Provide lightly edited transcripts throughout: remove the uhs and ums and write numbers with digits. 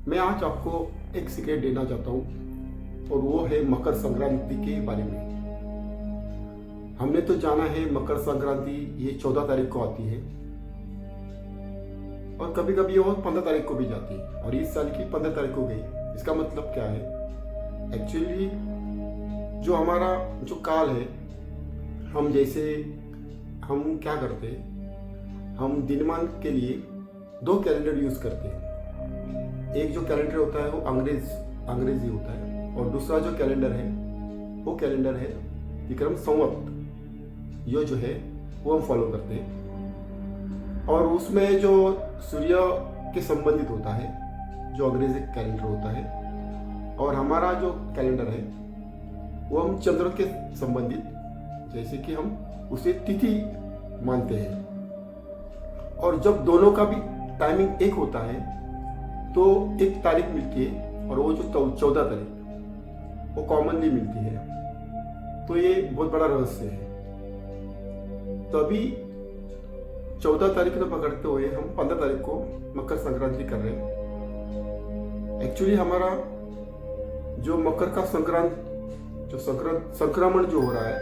मैं आज आपको एक सीक्रेट देना चाहता हूँ और वो है मकर संक्रांति के बारे में। हमने तो जाना है मकर संक्रांति ये 14 तारीख को आती है और कभी कभी वो 15 तारीख को भी जाती है और इस साल की 15 तारीख को गई। इसका मतलब क्या है? एक्चुअली जो हमारा जो काल है, हम क्या करते हैं, हम दिनमान के लिए 2 कैलेंडर यूज करते हैं। एक जो कैलेंडर होता है वो अंग्रेजी होता है और दूसरा जो कैलेंडर है वो कैलेंडर है विक्रम संवत। ये जो है वो हम फॉलो करते हैं और उसमें जो सूर्य के संबंधित होता है जो अंग्रेजी कैलेंडर होता है, और हमारा जो कैलेंडर है वो हम चंद्र के संबंधित, जैसे कि हम उसे तिथि मानते हैं। और जब दोनों का भी टाइमिंग एक होता है तो एक तारीख मिलती है और वो जो 14 तारीख वो कॉमनली मिलती है। तो ये बहुत बड़ा रहस्य है। तो अभी 14 तारीख को पकड़ते हुए हम 15 तारीख को मकर संक्रांति कर रहे हैं। एक्चुअली हमारा जो मकर का संक्रमण जो हो रहा है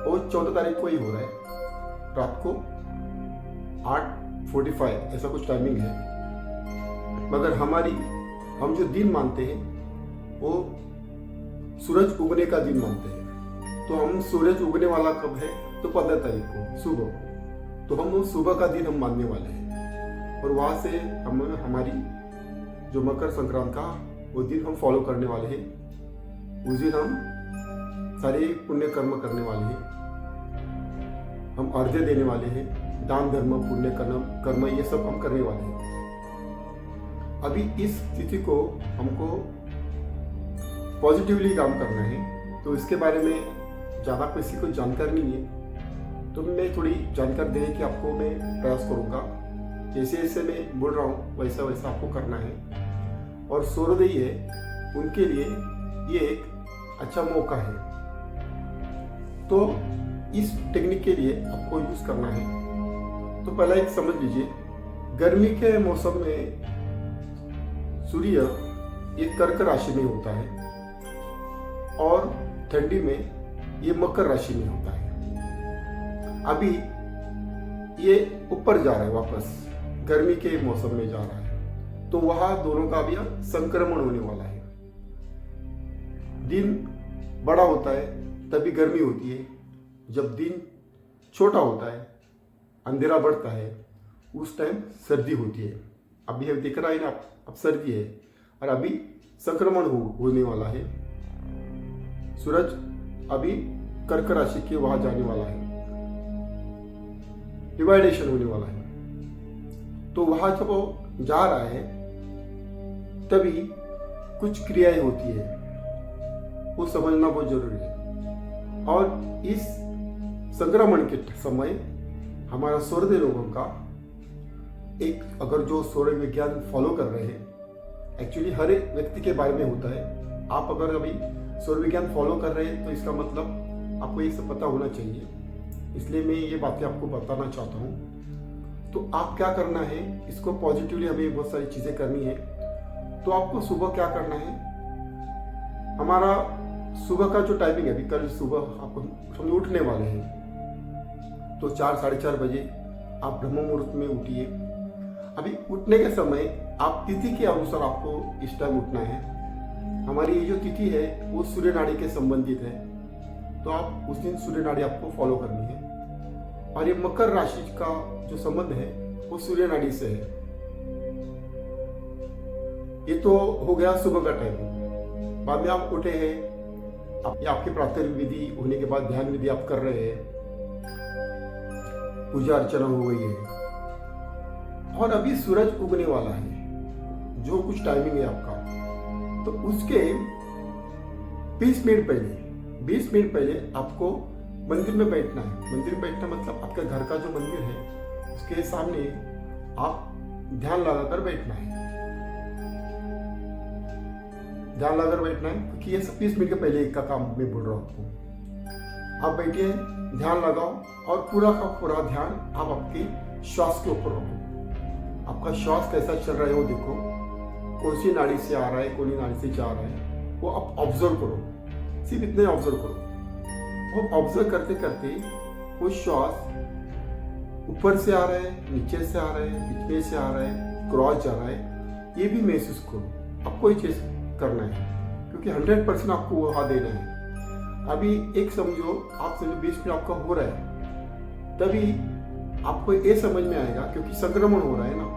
वो 14 तारीख को ही हो रहा है। रात को 8:45 ऐसा कुछ टाइमिंग है। मगर हम जो दिन मानते हैं वो सूरज उगने का दिन मानते हैं। तो हम सूरज उगने वाला कब है? तो 15 तारीख को सुबह। तो हम सुबह का दिन हम मानने वाले हैं और वहां से हम हमारी जो मकर संक्रांति का वो दिन हम फॉलो करने वाले हैं। उस दिन हम सारे पुण्य कर्म करने वाले हैं, हम अर्घ्य देने वाले हैं, दान धर्म पुण्य कर्म ये सब हम करने वाले हैं। अभी इस तिथि को हमको पॉजिटिवली काम करना है, तो इसके बारे में ज़्यादा किसी को जानकारी नहीं है, तो मैं थोड़ी जानकारी देने की आपको मैं प्रयास करूँगा। जैसे जैसे मैं बोल रहा हूँ वैसा वैसा आपको करना है। और सूर्योदय है उनके लिए ये एक अच्छा मौका है। तो इस टेक्निक के लिए आपको यूज करना है। तो पहला एक समझ लीजिए, गर्मी के मौसम में सूर्य ये कर्क राशि में होता है और ठंडी में ये मकर राशि में होता है। अभी ये ऊपर जा रहा है, वापस गर्मी के मौसम में जा रहा है, तो वहां दोनों का भी संक्रमण होने वाला है। दिन बड़ा होता है तभी गर्मी होती है, जब दिन छोटा होता है अंधेरा बढ़ता है उस टाइम सर्दी होती है। अभी हम देख रहा है ना, अब सर्दी है और अभी संक्रमण होने वाला है। सूरज अभी कर्क राशि के वहां जाने वाला है, डिवाइडेशन होने वाला है। तो वहां जब वो जा रहा है तभी कुछ क्रियाएं होती है, वो समझना बहुत जरूरी है। और इस संक्रमण के समय हमारा सूर्योदय लोगों का एक, अगर जो सूर्य विज्ञान फॉलो कर रहे हैं, एक्चुअली हर एक व्यक्ति के बारे में होता है। आप अगर अभी सूर्य विज्ञान फॉलो कर रहे हैं तो इसका मतलब आपको ये सब पता होना चाहिए, इसलिए मैं ये बातें आपको बताना चाहता हूँ। तो आप क्या करना है, इसको पॉजिटिवली हमें बहुत सारी चीज़ें करनी है। तो आपको सुबह क्या करना है, हमारा सुबह का जो टाइमिंग है, अभी कल सुबह आपको हम उठने वाले हैं, तो 4-4:30 बजे आप ब्रह्म मुहूर्त में उठिए। अभी उठने के समय आप तिथि के अनुसार आपको इस टाइम उठना है। हमारी ये जो तिथि है वो सूर्य नाड़ी के संबंधित है, तो आप उस दिन सूर्य नाड़ी आपको फॉलो करनी है। और ये मकर राशि का जो संबंध है वो सूर्य नाड़ी से है। ये तो हो गया सुबह का टाइम। बाद में आप उठे हैं, आपकी प्रातः विधि होने के बाद ध्यान विधि आप कर रहे हैं, पूजा अर्चना हो गई है और अभी सूरज उगने वाला है, जो कुछ टाइमिंग है आपका, तो उसके 20 मिनट पहले आपको मंदिर में बैठना है। मंदिर में बैठना मतलब आपके घर का जो मंदिर है उसके सामने आप ध्यान लगाकर बैठना है। ध्यान लगाकर बैठना है क्योंकि ये 20 मिनट के पहले का काम मैं बोल रहा हूँ आपको। आप बैठिए, ध्यान लगाओ और पूरा का पूरा ध्यान आप आपके श्वास के ऊपर रखो। आपका श्वास कैसा चल रहा है वो देखो, कौन सी नाड़ी से आ रहा है, कौन सी नाड़ी से जा रहा है, वो आप ऑब्जर्व करो, सिर्फ इतने ऑब्जर्व करो। वो ऑब्जर्व करते करते वो श्वास ऊपर से आ रहा है, नीचे से आ रहा है, बीच में से आ रहा है, क्रॉस जा रहा है, ये भी महसूस करो। आपको ये चीज करना है क्योंकि 100% आपको वहाँ देना है। अभी एक समझो, आप समझो 20 मिनट आपका हो रहा है, तभी आपको ये समझ में आएगा क्योंकि संक्रमण हो रहा है ना।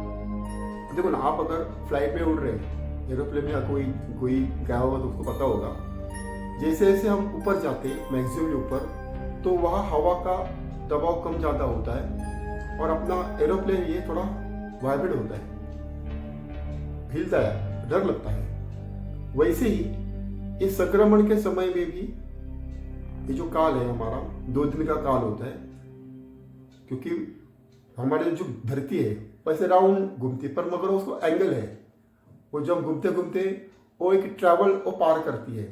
देखो ना, आप अगर फ्लाइट में उड़ रहे हैं, एरोप्लेन में, या कोई गया होगा तो उसको पता होगा, जैसे जैसे हम ऊपर जाते हैं मैक्सिमम ऊपर, तो वहाँ हवा का दबाव कम ज़्यादा होता है और अपना एरोप्लेन ये थोड़ा वाइब्रेट होता है, हिलता है, डर लगता है। वैसे ही इस संक्रमण के समय में भी ये जो काल है हमारा 2 दिन का काल होता है, क्योंकि हमारे जो धरती है वैसे राउंड घूमती है, पर मगर उसको एंगल है, वो जब घूमते घूमते वो एक ट्रैवल वो पार करती है,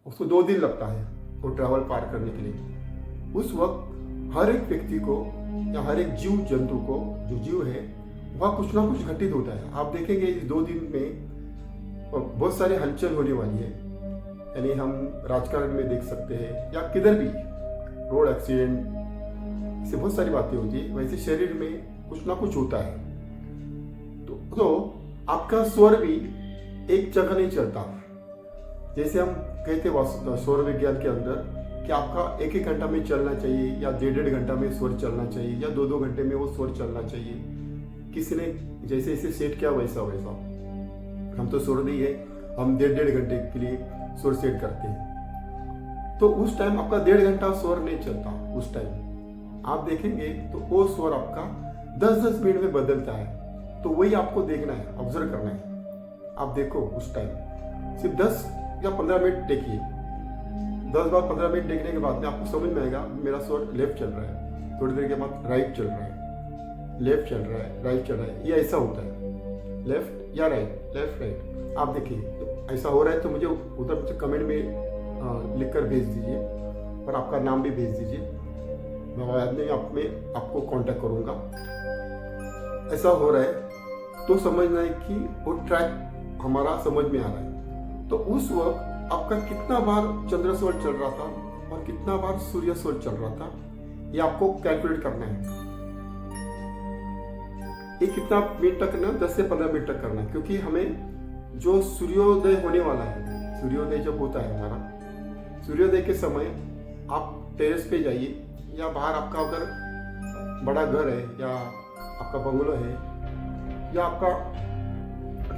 उसको 2 दिन लगता है वो ट्रैवल पार करने के लिए। उस वक्त हर एक व्यक्ति को या हर एक जीव जंतु को, जो जीव है, वह कुछ ना कुछ घटित होता है। आप देखेंगे इस 2 दिन में बहुत सारी हलचल होने वाली है, यानी हम राजकारण में देख सकते हैं या किधर भी रोड एक्सीडेंट से बहुत सारी बातें होती है। वैसे शरीर में कुछ ना कुछ होता है। तो आपका स्वर भी एक जगह नहीं चलता। जैसे हम कहते हैं स्वर विज्ञान के अंदर कि आपका 1-1 घंटा में चलना चाहिए या 1.5 घंटा में स्वर चलना चाहिए या 2-2 घंटे में वो स्वर चलना चाहिए। किसी ने जैसे इसे सेट किया वैसा वैसा। हम तो स्वर नहीं है, हम 1.5 घंटे के लिए स्वर सेट करते हैं, तो उस टाइम आपका 1.5 घंटा स्वर नहीं चलता। उस टाइम आप देखेंगे तो वो स्वर आपका 10-10 मिनट में बदलता है। तो वही आपको देखना है, ऑब्जर्व करना है। आप देखो उस टाइम सिर्फ 10 या 15 मिनट देखिए। 10 बार 15 मिनट देखने के बाद में आपको समझ में आएगा मेरा स्वर लेफ्ट चल रहा है, थोड़ी देर के बाद राइट चल रहा है, लेफ्ट चल रहा है, राइट चल रहा है। ये ऐसा होता है, लेफ्ट या राइट, लेफ्ट राइट। आप देखिए ऐसा हो रहा है तो मुझे उधर मुझे कमेंट में लिखकर भेज दीजिए और आपका नाम भी भेज दीजिए। मैं बाद में आपको कांटेक्ट करूंगा। ऐसा हो रहा है तो समझना है कि वो ट्रैक हमारा समझ में आ रहा है। तो उस वक्त आपका कितना बार चंद्र स्वर चल रहा था और कितना बार सूर्य स्वर चल रहा था, ये आपको कैलकुलेट करना है। ये कितना मिनट तक करना है? 10 से 15 मिनट तक करना है, क्योंकि हमें जो सूर्योदय होने वाला है, सूर्योदय जब होता है हमारा, सूर्योदय के समय आप टेरेस पे जाइए या बाहर आपका अगर बड़ा घर है या आपका बंगलो है या आपका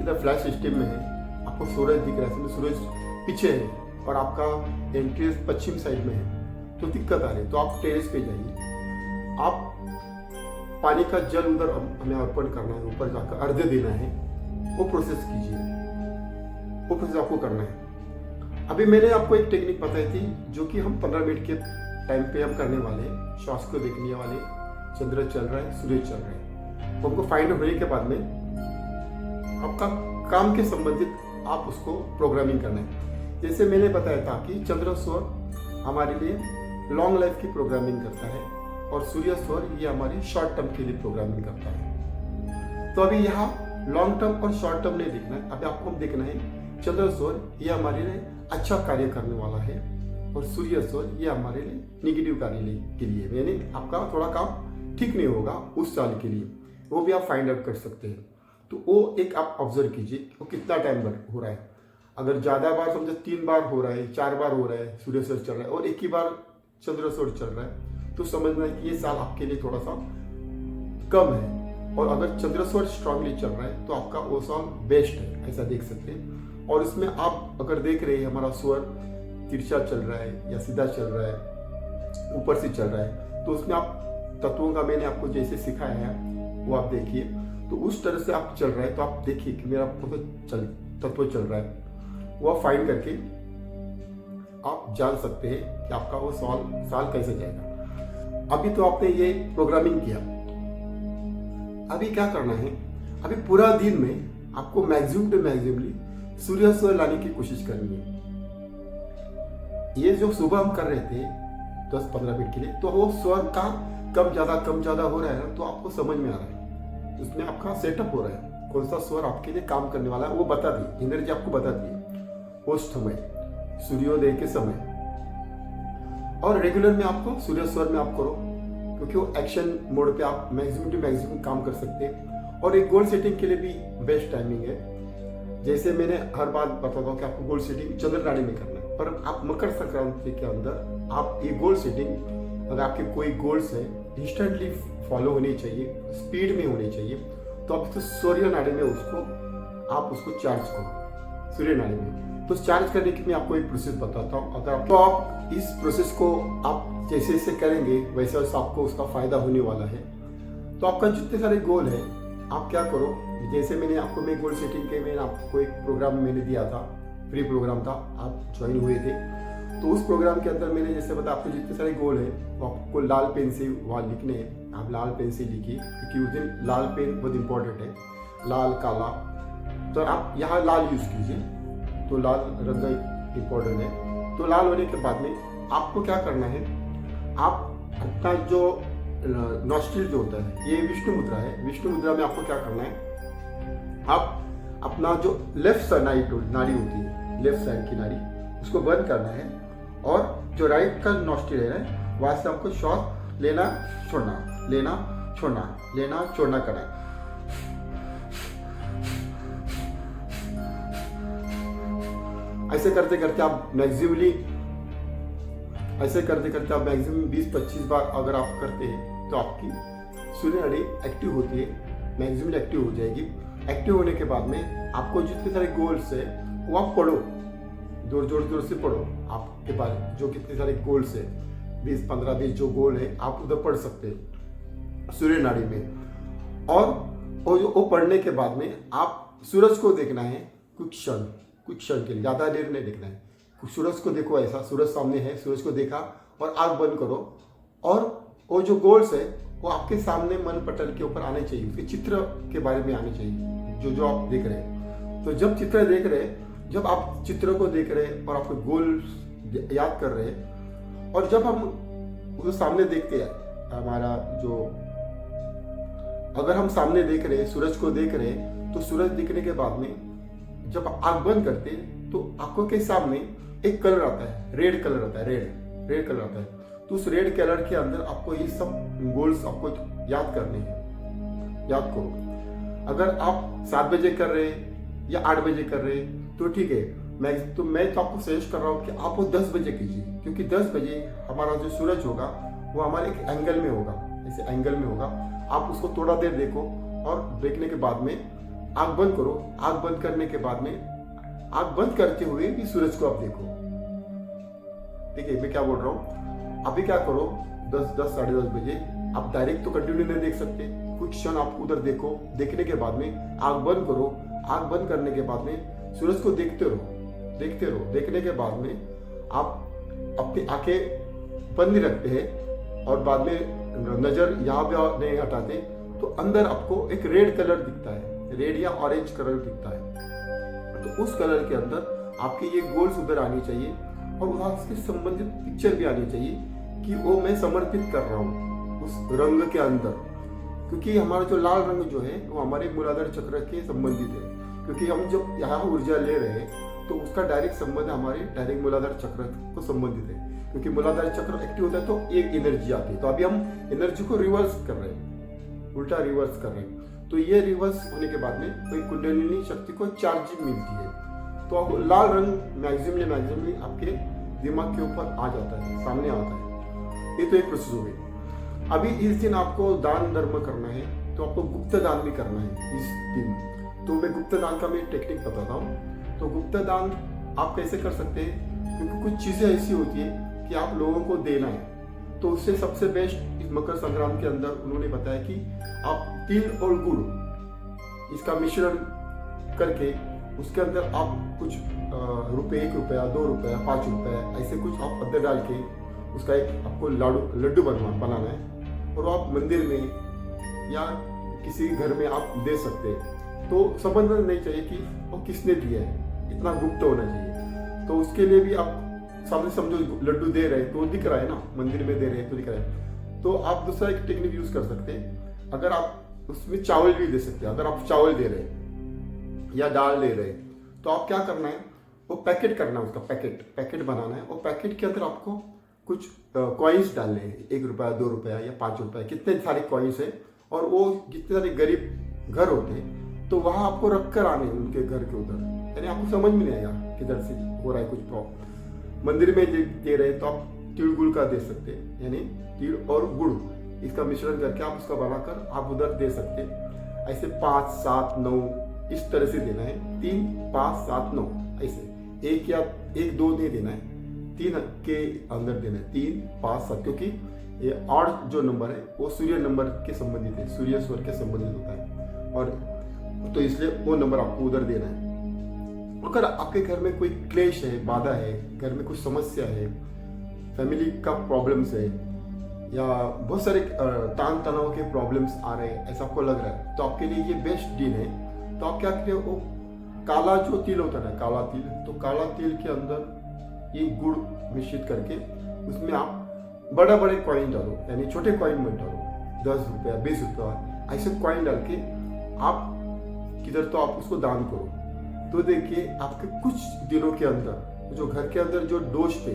इधर फ्लैश सिस्टम में है, आपको सूरज दिख रहा है, सूरज पीछे है और आपका एंट्री पश्चिम साइड में है, तो दिक्कत आ रही है। तो आप टेरेस पे जाइए, आप पानी का जल उधर हमें अर्पण करना है, ऊपर जाकर अर्घ्य देना है, वो प्रोसेस कीजिए, वो प्रोसेस आपको करना है। अभी मैंने आपको एक टेक्निक बताई थी जो कि हम 15 मिनट के टाइम पे हम करने वाले हैं। श्वास को देखने वाले, चंद्र चल रहा है, सूर्य चल रहा है, तो हमको फाइंड होने के बाद में आपका काम के संबंधित आप उसको प्रोग्रामिंग करना है। जैसे मैंने बताया था कि चंद्र स्वर हमारे लिए लॉन्ग लाइफ की प्रोग्रामिंग करता है और सूर्य स्वर ये हमारी शॉर्ट टर्म के लिए प्रोग्रामिंग करता है। तो अभी यहाँ लॉन्ग टर्म और शॉर्ट टर्म नहीं देखना है, अभी आपको देखना है चंद्र स्वर ये हमारे लिए अच्छा कार्य करने वाला है और सूर्य स्वर ये हमारे लिए निगेटिव कार्य के लिए, यानी आपका थोड़ा काम ठीक नहीं होगा उस साल के लिए, वो भी आप फाइंड आउट कर सकते हैं। तो वो एक आप ऑब्जर्व कीजिए वो कितना टाइम हो रहा है। अगर ज़्यादा बार समझो 3 बार हो रहा है, 4 बार हो रहा है, सूर्य स्वर चल रहा है और एक ही बार चंद्र स्वर चल रहा है, तो समझना है कि ये साल आपके लिए थोड़ा सा कम है। और अगर चंद्र स्वर स्ट्रांगली चल रहा है तो आपका वो साल बेस्ट है, ऐसा देख सकते हैं। और इसमें आप अगर देख रहे हैं हमारा स्वर तिरछा चल रहा है या सीधा चल रहा है, ऊपर से चल रहा है, तो उसमें आप तत्वों का मैंने आपको जैसे सिखाया है वो आप देखिए। तो उस तरह से आप चल रहा है तो आप देखिए कि मेरा तत्व चल रहा है, वो आप फाइंड करके आप जान सकते हैं कि आपका वो साल कैसे जाएगा। अभी तो आपने ये प्रोग्रामिंग किया, अभी क्या करना है, अभी पूरा दिन में आपको मैक्सिमम टू मैक्सिमली सूर्य स्वर लाने की कोशिश करनी है। ये जो सुबह हम कर रहे थे 10-15 मिनट के लिए, तो वो स्वर का कम ज्यादा हो रहा है ना, तो आपको समझ में आ रहा है, उसमें आपका सेटअप हो रहा है। कौन सा स्वर आपके लिए काम करने वाला है वो बताती है, एनर्जी आपको बताती है उस समय, सूर्योदय के समय। और रेगुलर में आपको सूर्य स्वर में आप करो, क्योंकि वो एक्शन मोड पे आप मैक्सिमम टू मैक्सिमम काम कर सकते हैं। और एक गोल सेटिंग के लिए भी बेस्ट टाइमिंग है। जैसे मैंने हर बार बताता हूँ कि आपको गोल सेटिंग चंद्र राशि में करना है, पर आप मकर संक्रांति के अंदर आप ये गोल सेटिंग, अगर आपके कोई गोल्स है इंस्टेंटली फॉलो होनी चाहिए, स्पीड में होनी चाहिए, तो आप तो सूर्य नाड़ी में आप उसको चार्ज करो सूर्य नाड़ी में। तो चार्ज करने की मैं आपको एक प्रोसेस बताता हूँ। अगर आप इस प्रोसेस को आप जैसे जैसे करेंगे वैसे वैसे आपको उसका फायदा होने वाला है। तो आपका जितने सारे गोल है आप क्या करो, जैसे मैं गोल सेटिंग के मैंने आपको एक प्रोग्राम मैंने दिया था, फ्री प्रोग्राम था, आप ज्वाइन हुए थे। तो उस प्रोग्राम के अंदर मैंने जैसे बताया आपके जितने सारे गोल है वो आपको लाल पेन से वहाँ लिखने हैं। आप लाल पेन से लिखिए, क्योंकि उस दिन लाल पेन बहुत इंपॉर्टेंट है, लाल काला। तो आप यहाँ लाल यूज कीजिए, तो लाल रंग इंपॉर्टेंट है। तो लाल होने के बाद में आपको क्या करना है, आप अपना जो नॉस्ट्रिल जो होता है, ये विष्णु मुद्रा है, विष्णु मुद्रा में आपको क्या करना है, आप अपना जो लेफ्ट साइड नाड़ी होती है, लेफ्ट साइड की नाड़ी, उसको बंद करना है। और जो राइट का नॉस्ट्रिल है वहां से आपको श्वास लेना छोड़ना, लेना छोड़ना, लेना छोड़ना करना है। ऐसे करते करते आप मैक्सिमली 20-25 बार अगर आप करते हैं तो आपकी सूर्य नाड़ी एक्टिव होती है, मैक्सिमम एक्टिव हो जाएगी। एक्टिव होने के बाद में आपको जितने सारे गोल्स है वो आप पढ़ो, जोर से पढ़ो। आपके पास जो कितने सारे गोल्स है, 20-15-20 जो गोल है आप उधर पढ़ सकते हैं सूर्य नाड़ी में। और वो पढ़ने के बाद में आप सूरज को देखना है कुछ क्षण के लिए, ज़्यादा देर नहीं देखना है। सूरज को देखो, ऐसा सूरज सामने है, सूरज को देखा और आंख बंद करो। और वो जो गोल्स है वो आपके सामने मन पटल के ऊपर आने चाहिए, उसके चित्र के बारे में आने चाहिए जो आप देख रहे हैं। तो जब चित्र देख रहे हैं, जब आप चित्र को देख रहे हैं और आपके गोल याद कर रहे हैं, और जब हम उसको सामने देखते हैं, हमारा जो अगर हम सामने देख रहे हैं, सूरज को देख रहे हैं, तो सूरज दिखने के बाद में जब आंख बंद करते हैं तो आंखों के सामने एक कलर आता है, रेड कलर आता है, रेड कलर आता है। तो उस रेड कलर के अंदर आपको ये सब गोल्स आपको याद करने हैं, याद करो। अगर आप 7 बजे कर रहे हैं या 8 बजे कर रहे हैं तो ठीक है, मैं तो आपको सजेस्ट कर रहा हूँ कि आप वो 10 बजे कीजिए, क्योंकि 10 बजे हमारा जो सूरज होगा वो हमारे एक एंगल में होगा, ऐसे एंगल में होगा। आप उसको थोड़ा देर देखो और देखने के बाद में आंख बंद करो। आंख बंद करने के बाद में आंख बंद करते हुए भी सूरज को आप देखो। ठीक है, मैं क्या बोल रहा हूँ, अभी क्या करो, 10 साढ़े 10 बजे आप डायरेक्ट तो कंटिन्यू नहीं देख सकते, कुछ क्षण आप उधर देखो। देखने के बाद में आंख बंद करो। आंख बंद करने के बाद में सूरज को देखते रहो। देखने के बाद में आप अपनी आंखें बंद नहीं रखते हैं और बाद में नजर यहाँ पे नहीं हटाते, तो अंदर आपको एक रेड कलर दिखता है, रेड या ऑरेंज कलर दिखता है। तो उस कलर के अंदर आपके ये गोल्स उधर आनी चाहिए और वहां से संबंधित पिक्चर भी आनी चाहिए कि वो मैं समर्पित कर रहा हूँ उस रंग के अंदर। क्योंकि हमारा जो लाल रंग जो है वो हमारे मूलाधार चक्र के संबंधित है, क्योंकि हम जब यहाँ ऊर्जा ले रहे हैं तो उसका डायरेक्ट संबंध हमारे डायरेक्ट मूलाधार चक्र को संबंधित है। क्योंकि मूलाधार चक्र एक्टिव होता है तो एक एनर्जी आती है। तो अभी हम एनर्जी को रिवर्स कर रहे हैं, उल्टा रिवर्स कर रहे हैं। तो ये रिवर्स होने के बाद में कोई कुंडलिनी शक्ति को चार्जिंग मिलती है। तो अब लाल रंग मैक्सिमली आपके दिमाग के ऊपर आ जाता है, सामने आता है। ये तो एक प्रोसेस हो गई। अभी इस दिन आपको दान धर्म करना है, तो आपको गुप्त दान भी करना है इस दिन। तो मैं गुप्त दान का मैं टेक्निक बताता हूँ। तो गुप्त दान आप कैसे कर सकते हैं, क्योंकि कुछ चीज़ें ऐसी होती है कि आप लोगों को देना है। तो उससे सबसे बेस्ट इस मकर संक्रांति के अंदर उन्होंने बताया कि आप तिल और गुड़ इसका मिश्रण करके उसके अंदर आप कुछ रुपये, 1 रुपया, 2 रुपया, 5 रुपया ऐसे कुछ आप अंदर डाल के उसका एक आपको लड्डू बनाना है और आप मंदिर में या किसी घर में आप दे सकते हैं। तो संबंध नहीं चाहिए कि वो किसने दिया है, इतना गुप्त होना चाहिए। तो उसके लिए भी आप सामने समझो लड्डू दे रहे हैं तो दिख रहा है ना, मंदिर में दे रहे हैं तो दिख रहा है। तो आप दूसरा एक टेक्निक यूज कर सकते हैं। अगर आप उसमें चावल भी दे सकते हैं। अगर आप चावल दे रहे हैं या दाल दे रहे हैं तो आप क्या करना है, वो पैकेट करना है, उसका पैकेट बनाना है। और पैकेट के अंदर आपको कुछ कॉइन्स डालने हैं, 1 रुपया 2 रुपया या 5 रुपया, कितने सारे कॉइन्स है। और वो जितने सारे गरीब घर होते हैं तो वहाँ आपको रख कर आने उनके घर के उधर, यानी आपको समझ में नहीं आएगा किधर से हो रहा है कुछ प्रॉब्लम। मंदिर में दे रहे हैं तो आप तिल गुड़ का दे सकते हैं, यानी तिल और गुड़ इसका मिश्रण करके आप उसका बनाकर आप उधर दे सकते हैं। ऐसे 5 7 9 इस तरह से देना है, 3 5 7 9 ऐसे, 1 2 नहीं देना है, 3 के अंदर देना है, 3 5 7, क्योंकि ये ऑड जो नंबर है वो सूर्य नंबर के संबंधित है, सूर्य स्वर के संबंधित होता है, और तो इसलिए वो नंबर आपको उधर देना है। अगर आपके घर में कोई क्लेश है, बाधा है, घर में कुछ समस्या है, फैमिली का प्रॉब्लम्स है, या बहुत सारे तान तनाव के प्रॉब्लम्स आ रहे हैं, ऐसा आपको लग रहा है, तो आपके लिए ये बेस्ट दिन है। तो आप क्या करें, वो काला जो तिल होता है ना, काला तिल, तो काला तिल के अंदर ये गुड़ मिश्रित करके उसमें आप बड़े बड़े कॉइन डालो, यानी छोटे कॉइन मत डालो, 10 रुपया 20 रुपया ऐसे कॉइन डाल के आप किधर तो आप उसको दान करो। तो देखिए आपके कुछ दिनों के अंदर जो घर के अंदर जो दोष थे,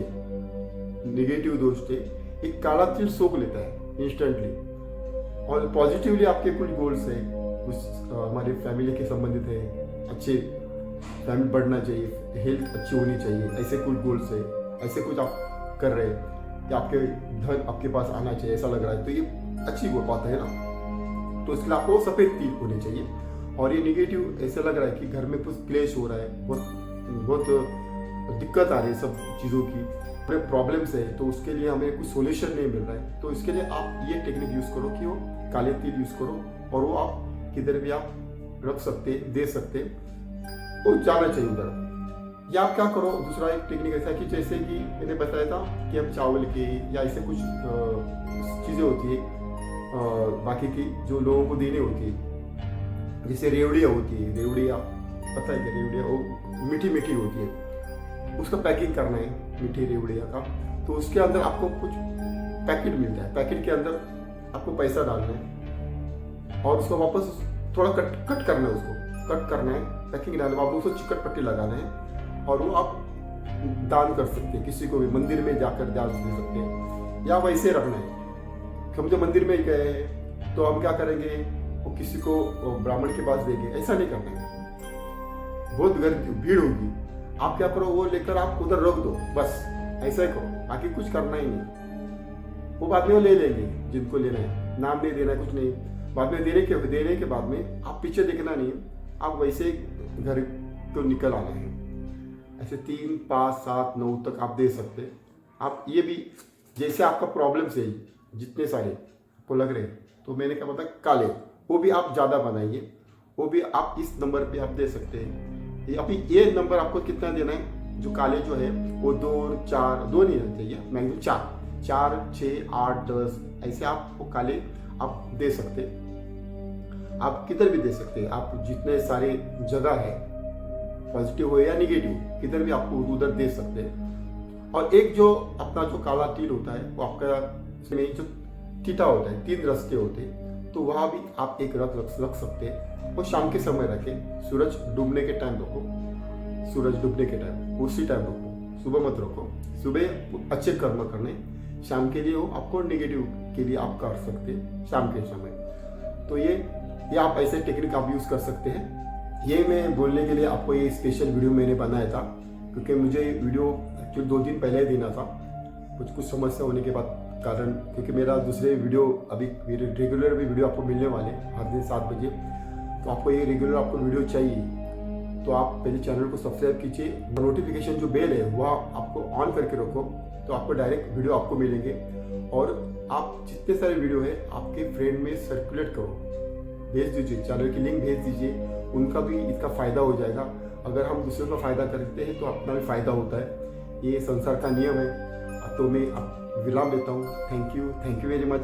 निगेटिव दोष थे, एक काला तिल सोख लेता है इंस्टेंटली, और पॉजिटिवली आपके कुछ गोल्स है, कुछ हमारे फैमिली के संबंधित है, अच्छे फैमिली बढ़ना चाहिए, हेल्थ अच्छी होनी चाहिए, ऐसे कुछ गोल्स है, ऐसे कुछ आप कर रहे हैं, या आपके धन आपके पास आना चाहिए ऐसा लग रहा है, तो ये अच्छी बात है ना। तो इसलिए आपको सफेद तिल होने चाहिए। और ये निगेटिव ऐसा लग रहा है कि घर में कुछ क्लेश हो रहा है, बहुत दिक्कत आ रही है सब चीज़ों की, हमें प्रॉब्लम्स है, तो उसके लिए हमें कुछ सोल्यूशन नहीं मिल रहा है, तो इसके लिए आप ये टेक्निक यूज़ करो कि वो काले तिल यूज़ करो, और वो आप किधर भी आप रख सकते, दे सकते, वो जाना चाहिए उधर। या आप क्या करो, दूसरा एक टेक्निक ऐसा है कि जैसे कि मैंने बताया था कि हम चावल के या ऐसे कुछ चीज़ें होती है बाकी की जो लोगों को देनी होती है, जैसे रेवड़िया होती है, रेवड़िया पता है क्या, रेवड़िया वो मीठी मीठी होती है, उसका पैकिंग करना है मीठी रेवड़िया का, तो उसके अंदर आपको कुछ पैकेट मिलता है, पैकेट के अंदर आपको पैसा डालना है और उसको वापस थोड़ा कट करना है, उसको कट करना है, पैकिंग डालना है, आपको उसको चिकट पट्टी लगाना है, और वो आप दान कर सकते हैं, किसी को भी मंदिर में जाकर दान दे सकते हैं, या वैसे रखना है कि हम जो मंदिर में गए हैं तो हम क्या करेंगे, वो किसी को ब्राह्मण के पास देंगे, ऐसा नहीं करना है, बहुत भीड़ होगी, आप क्या करो, वो लेकर आप उधर रख दो, बस ऐसा ही करो, बाकी कुछ करना ही नहीं। वो बाद में वो ले लेंगे जिनको लेना है, नाम नहीं देना है, कुछ नहीं, बाद में देने के बाद में आप पीछे देखना नहीं, आप वैसे घर को निकल आना है। ऐसे 3 5 7 9 तक आप दे सकते। आप ये भी जैसे आपका प्रॉब्लम से जितने सारे आपको लग रहे हैं, तो मैंने क्या बताया काले, वो भी आप ज़्यादा बनाइए, वो भी आप इस नंबर पे आप दे सकते हैं। ये अभी ये नंबर आपको कितना देना है, जो काले जो है वो 2 4 2 नहीं रहना चाहिए, मैक्सिमम 4 6 8 10 ऐसे आप वो काले आप दे सकते। आप किधर भी दे सकते हैं, आप जितने सारे जगह है, पॉजिटिव हो या निगेटिव, किधर भी आपको उधर दे सकते हैं। और एक जो अपना जो काला तिल होता है वो आपका इसमें जो तीता होता है, 3 रस्ते होते हैं, तो वहाँ भी आप एक रख सकते हैं। वो शाम के समय रखें, सूरज डूबने के टाइम रखो, सूरज डूबने के टाइम उसी टाइम रखो, सुबह मत रखो, सुबह अच्छे कर्म करने, शाम के लिए हो आपको निगेटिव के लिए आप कर सकते हैं शाम के समय। तो ये आप ऐसे टेक्निक आप यूज़ कर सकते हैं। ये मैं बोलने के लिए आपको ये स्पेशल वीडियो मैंने बनाया था, क्योंकि मुझे वीडियो एक्चुअली 2 दिन पहले ही देना था, कुछ समस्या होने के बाद कारण, क्योंकि मेरा दूसरे वीडियो अभी मेरे रेगुलर भी वीडियो आपको मिलने वाले हर दिन 7 बजे, तो आपको ये रेगुलर आपको वीडियो चाहिए तो आप पहले चैनल को सब्सक्राइब कीजिए, नोटिफिकेशन जो बेल है वह आपको ऑन करके रखो, तो आपको डायरेक्ट वीडियो आपको मिलेंगे। और आप जितने सारे वीडियो है आपके फ्रेंड में सर्कुलेट करो, भेज दीजिए, चैनल की लिंक भेज दीजिए, उनका भी इसका फ़ायदा हो जाएगा। अगर हम दूसरों का फ़ायदा करते हैं तो अपना भी फ़ायदा होता है, ये संसार का नियम है। तो मैं विराम लेता हूँ। Thank you very much.